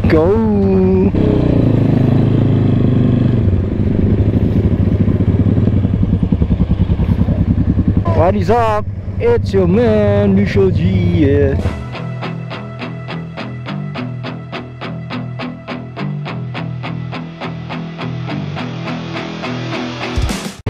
Go! What is up? It's your man, Michel G. Yeah.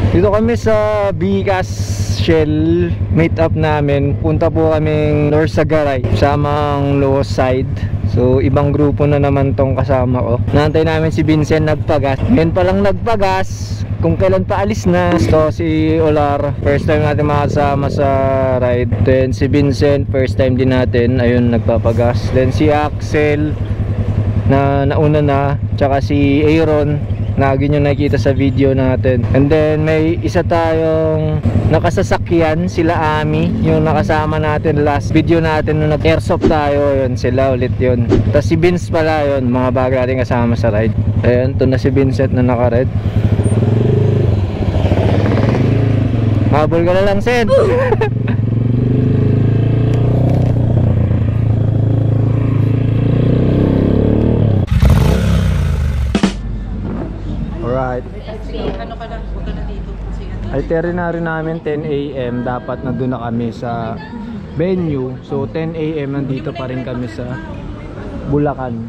Dito kami sa Bicas Shell meet up namin. Punta po kaming North Sagaray, samang Lower Side. So ibang grupo na naman tong kasama ko. Naantay namin si Vincent nagpagas. Ngayon pa lang nagpagas, kung kailan pa alis na. So si Olar, first time natin makasama sa ride. Then si Vincent, first time din natin, ayun, nagpapagas. Then si Axel na nauna na, tsaka si Aaron, lagi nyo nakikita sa video natin. And then may isa tayong nakasasakyan, sila Ami, yung nakasama natin last video natin nung nag-airsoft tayo. Yun, sila ulit yun. Tapos si Vince pala yun, mga bago natin kasama sa ride. Ayun, ito na si Vincent na naka-ride. Habol ka na lang, Sen. Alright. Itinerary namin 10 AM. Dapat na doon na kami sa venue. So 10 AM nandito pa rin kami sa Bulacan.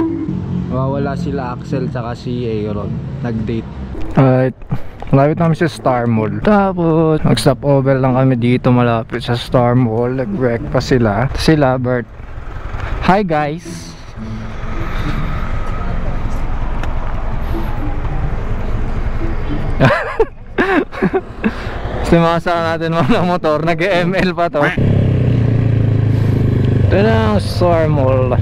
Wala sila Axel tsaka si Aaron. Nag-date. Alright. Malapit namin sa Star Mall. Tapos mag-stop over lang kami dito malapit sa Star Mall. Nag-breakfast sila. Sila Bert. Hi guys. Simasa natin mga motor. Nag-ML pa to. Ito na ang Star Mall.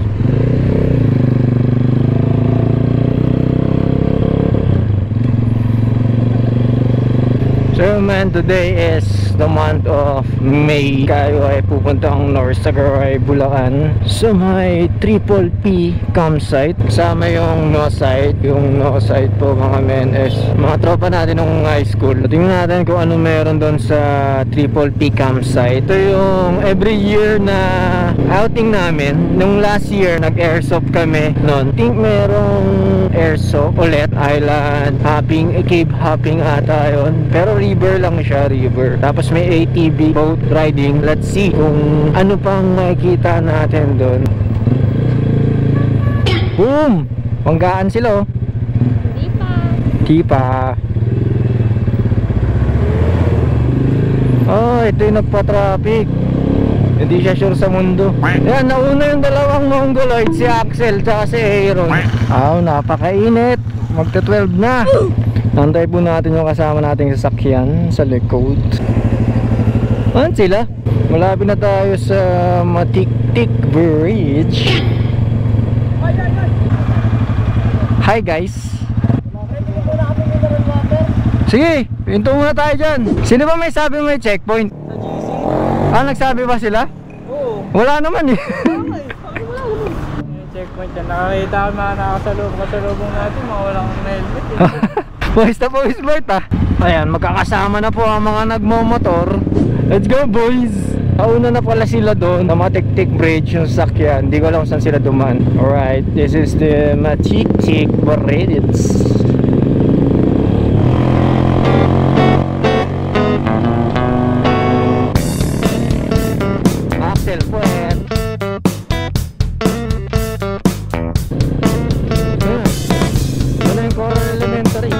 So man, today is the month of May. Tayo ay pupuntang North Sagaray, Bulacan sa may Triple P campsite. Kasama yung North Side. Yung North Side po mga men is mga tropa natin nung high school. Tingnan natin kung ano meron doon sa Triple P campsite. Ito yung every year na outing namin. Nung last year nag-airsoft kami noon. Think merong airsoft ulit, island hopping, cave hopping ata yun. Pero river lang siya, river. Tapos may ATV, boat riding. Let's see kung ano pang makikita natin doon. Boom! Banggaan sila oh. Kipa. Oh, ito yung nagpa-traffic. Hindi siya sure sa mundo. Yan, nauna yung dalawang mongoloid, si Axel tsaka si Aaron. Napakainit. Magta-12 na. Nantay po natin yung kasama nating sasakyan sa likod. Ayan sila. Malapit na tayo sa Matiktik Bridge. Hi guys. Sige, pinto muna tayo dyan. Sino ba may sabi may checkpoint? Nagsabi ba sila? Oo. Wala naman eh. Checkpoint yan. Nakakita ka mga nakasalubong natin. Mga walang helmet eh. Boys na boys, Bert ah. Ayan, magkakasama na po ang mga nagmomotor. Let's go boys. Nauna na pala sila doon sa Matiktik Bridge yung sasakyan. Hindi ko alam saan sila dumaan. Alright, this is the Matiktik Bridge. Axel Puet. Wala yung Coral Elementary.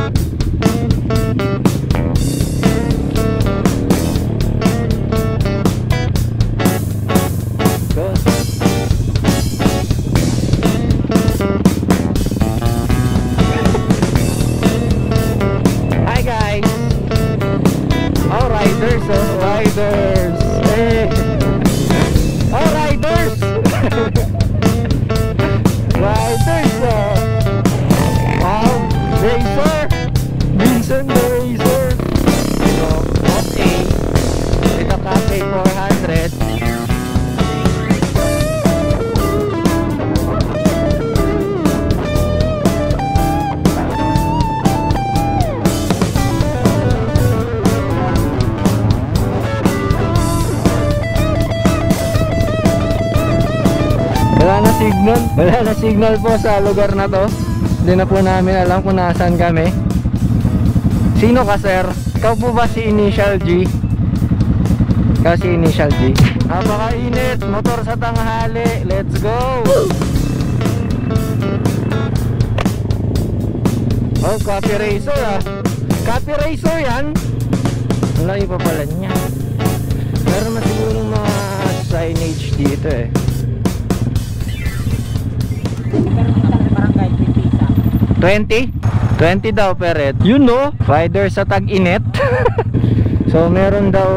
Wala na signal. Wala na signal po sa lugar na to. Hindi na po namin alam kung nasaan kami. Sino ka, sir? Ikaw po ba si Initial G? Kasi Initial G. Napakainit. Motor sa tanghali. Let's go! Oh, copy racer ah. Copy racer yan. Wala iba pala niya. Meron na siguro mga signage dito eh. 20? 20 daw per head. You know, rider sa tag-init. So meron daw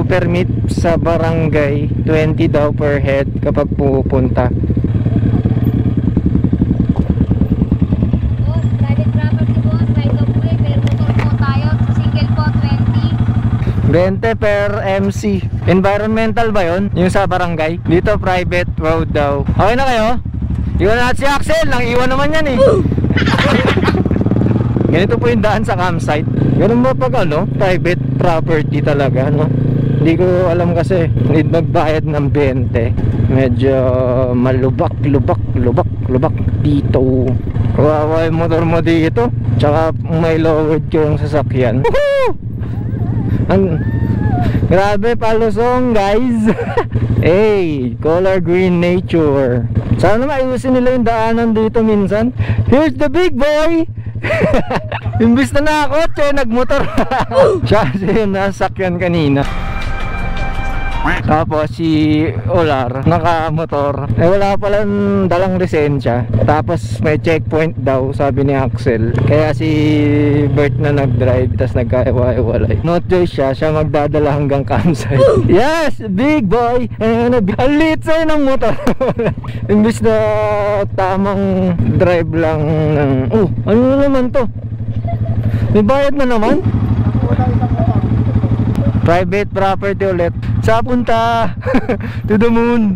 permit sa barangay, 20 daw per head kapag pupunta. Private property po, right of way, pero motor po tayo, sa single po 20 per MC. Environmental ba yun? Yung sa barangay? Dito private road daw. Okay na kayo? Iwan natin si Axel. Nang iwan naman yan eh. Ganito po yung daan sa campsite. Ganun ba pag ano? Private property talaga, no? Hindi ko alam kasi. Need magbayad ng 20. Medyo malubak dito. Kawawa yung motor mo dito. Tsaka may lowered ko yung sasakyan. Grabe palusong guys. Hey, color green nature. Sana maayusin nila yung daanan dito minsan. Here's the big boy. Imbis na nakakotse, nagmotor. Siya yung nasakyan kanina. Tapos si Olar nakamotor. Wala palang dalang lisensya. Tapos may checkpoint daw, sabi ni Axel. Kaya si Bert na nag-drive, tapos nagkaiwa-iwalay. Not just siya magdadala hanggang campsite. Yes, big boy. Ang liit sa'yo ng motor. Imbis na tamang drive lang ng, ano na naman to? May bayad na naman? Private property ulit. Sa punta to the moon.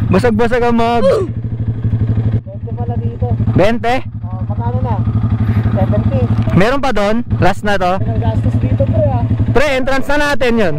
Basag-basag ang mag 20 pala dito. 20? Magkano na? 70. Meron pa doon? Last na to? Ang gastos dito pre ah. Pre, entrance na natin yun.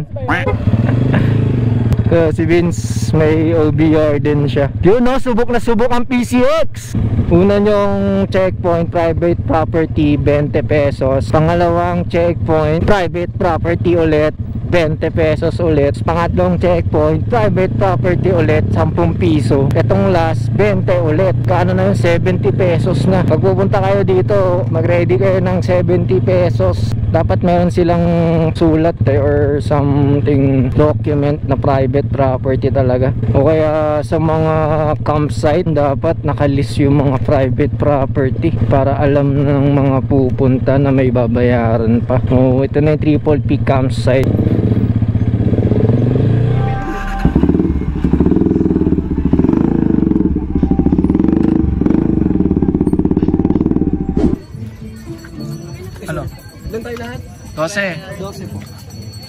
Si Vince may OBR din siya. Yun no, subok na subok ang PCX. Una nyong checkpoint, private property, 20 pesos. Pangalawang checkpoint, private property ulit, 20 pesos ulit. Pangatlong checkpoint, private property ulit, 10 piso. Etong last, 20 ulit. Kaano na yung 70 pesos na. Pag pupunta kayo dito, mag-ready kayo ng 70 pesos. Dapat meron silang sulat or something, document na private property talaga. O kaya sa mga campsite, dapat nakalist yung mga private property para alam ng mga pupunta na may babayaran pa. O ito na yung Triple P campsite. Ano? Doon tayo lahat? 12 po.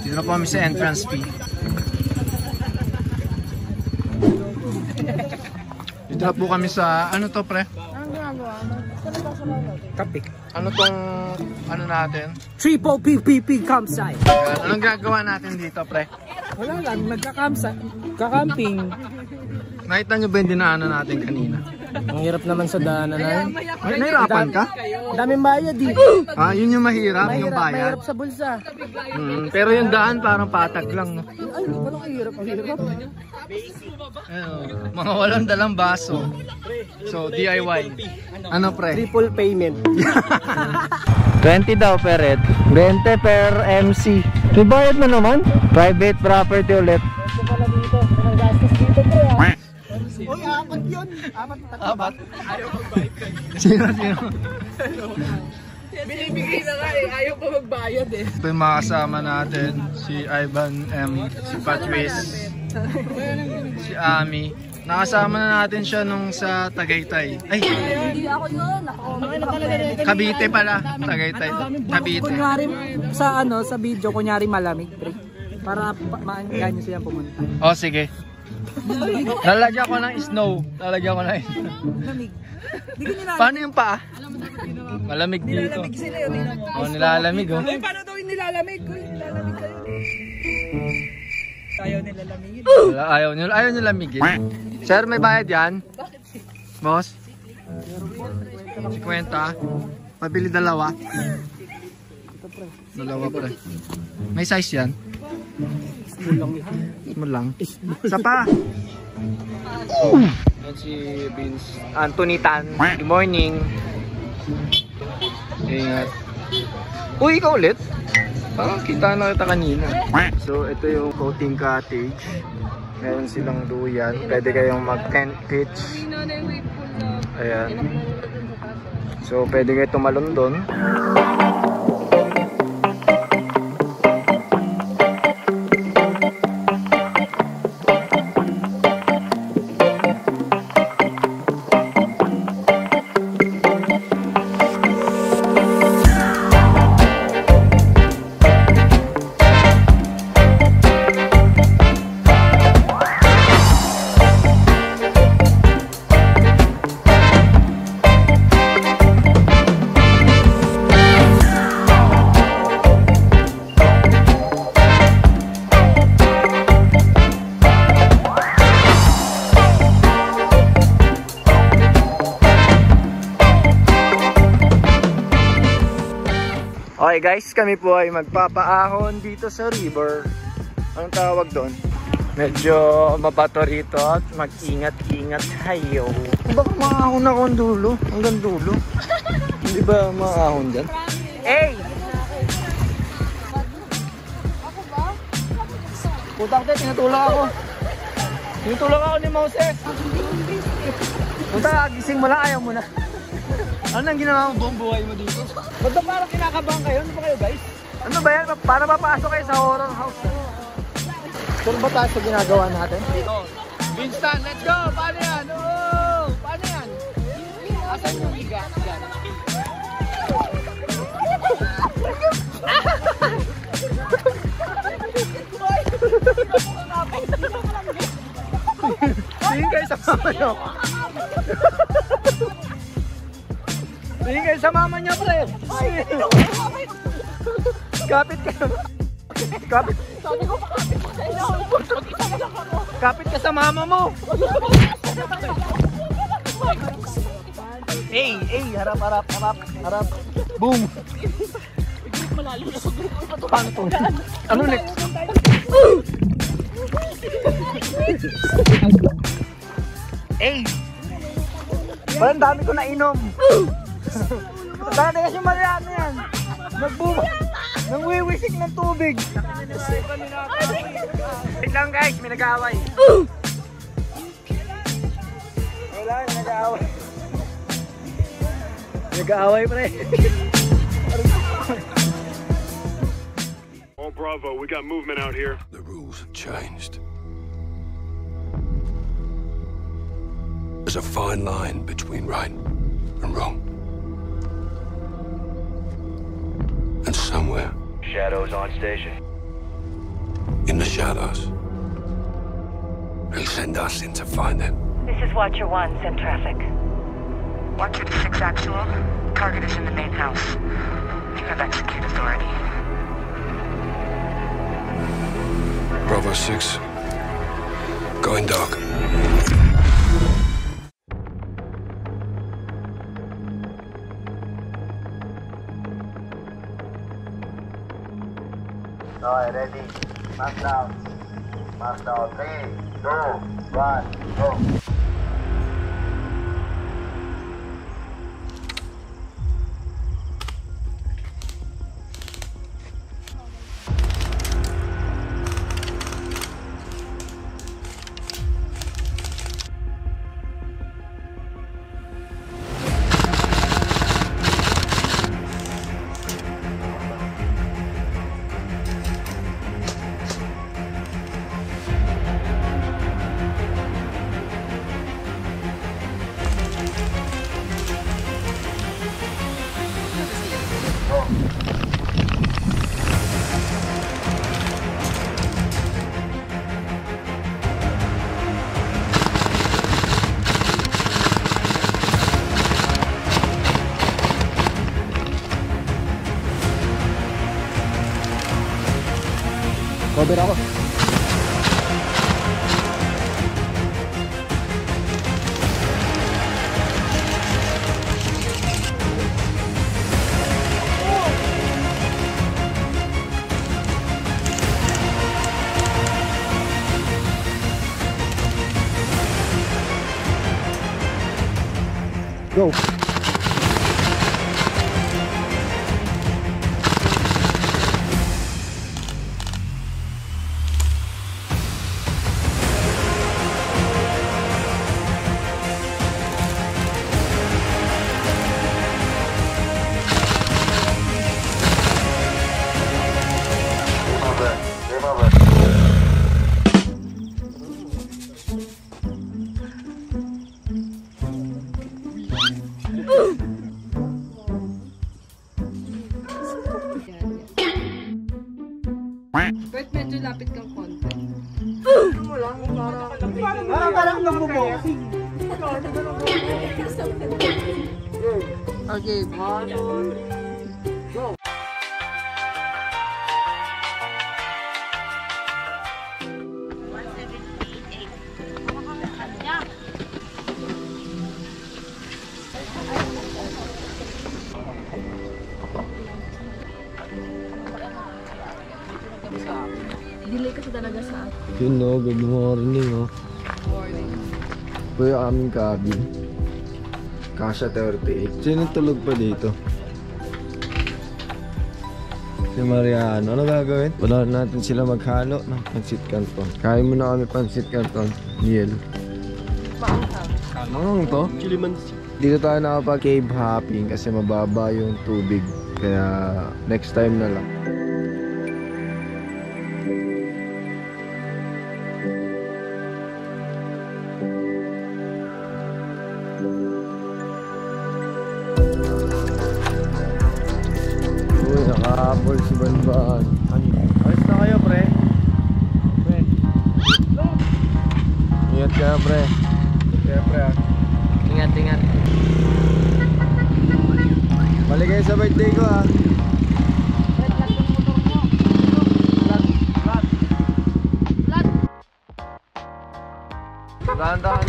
Dito na po kami sa entrance fee. Dito na po kami sa, ano to pre? Kapik. Ano tong, ano natin? Triple PPP campsite. Anong gagawa natin dito pre? Wala lang, kakamping. Nakita nyo ba yung dinaanan natin kanina? Ang hirap naman sa daanan na yun. Ay, nahirapan ka? Ang daming bayad eh. Yun yung mahirap, yung bayad. Mahirap sa bulsa. Pero yung daan parang patag lang, no? Ay, parang hirap. Ang hirap. Mga walang dalang baso. So, DIY. Ano pre? Triple payment. 20 daw per head, 20 per MC. May bayad na naman. Private property ulit. Ito pala dito. Ang gastos dito pre ah. Uy, apat yun. Apat? Ayaw magbayad ka. Sino? Binibigay na nga eh. Ayaw pa magbayad eh. Ito yung mga kasama natin. Si Ivan M, si Patrice, si Ami. Nakasama na natin siya nung sa Tagaytay. Ay! Hindi ako yun. Cavite pala. Tagaytay. Cavite. Kunyari sa video, kunyari malamig pre. Para maanggan nyo silang pumunta. Oh, sige. Lalagyan ko ng snow. Malamig. Paano yung paa? Malamig dito. Nilalamig sila yun. Oh, nilalamig oh. Ay, paano daw yung nilalamig? Nilalamig kayo. Ayaw nilalamigin. Ayaw nyo lamigin. Sir, may bayad yan? Boss? 50. Pabili dalawa. Dalawa pre. May size yan? Small lang. Isa pa. Yan si Vince Anthony Tan. Good morning. Ingat. Uy, ikaw ulit? Parang kita na kita kanina. So, ito yung floating cottage. Meron silang duyan. Pwede kayong mag-tent pitch. Ayan. So, pwede kayo tumalon doon. Okay guys, kami po ay magpapaahon dito sa river. Anong tawag doon? Medyo mabato rito at mag-ingat-ingat hayo. Baka maahon ako ang dulo, hanggang dulo. Hindi ba maahon dyan? Hey! Ako ba? Putang te, tinutulak ako. Tinutulak ako ni Moses. Punta, gising mo lang, ayaw mo na. Ano nang ginawa mo buong buhay mo dito? Ba't parang kinakabahan kayo? Ano ba kayo guys? Ano ba yan? Para mapasok kayo sa horror house. Sure ba tayo sa ginagawa natin? Dito. Winston, let's go! Paano yan? Oh! Paano yan? Asan yung higa? Tingin kayo sa mama nyo. Tingin kayo sa mama niya, pre. Kapit ka. Kapit. Sabi ko pakapit pa kayo. Mag-isa ka lang ako. Kapit ka sa mama mo. Hey, hey, harap, harap, harap, harap. Boom. Malalim na sa grupo. Paano to? Ano next? Hey! Parang dami ko nainom. Dati kasi malayaan na yan. Nangwiwisik ng tubig. Wait lang guys, may nag-aaway. Wala, may nag-aaway. Nag-aaway pre. All Bravo, we got movement out here. The rules have changed. There's a fine line between right and wrong. And somewhere Shadows on station. in the shadows, they send us in to find them. This is Watcher 1, send traffic. Watcher to 6 actual. Target is in the main house. You have execute authority. Bravo 6, going dark. Alright, ready. Mark down. Mark down. 3, 2, 1, go. Cover ako. Go! Game over. But medyo lapit kang konti. Parang nagbo-boxing. Okay. Delay kasi talaga sa akin. Yun no, good morning oh. Morning. Ito yung aming cabin. Kasha 38. Sino tulog pa dito? Si Mariano. Ano gagawin? Wala natin sila maghalo ng pansit canton. Kain muna kami pansit canton. Niel. Mangang to? Dito tayo nakapag cave hopping kasi mababa yung tubig. Kaya next time na lang. Uy, nakahabol si Banban. Alis na kayo, pre. Pre. Ingat ka, pre. Kaya, pre, ah. Ingat, ingat. Balik kayo sa birthday ko, ah. Dahan-dahan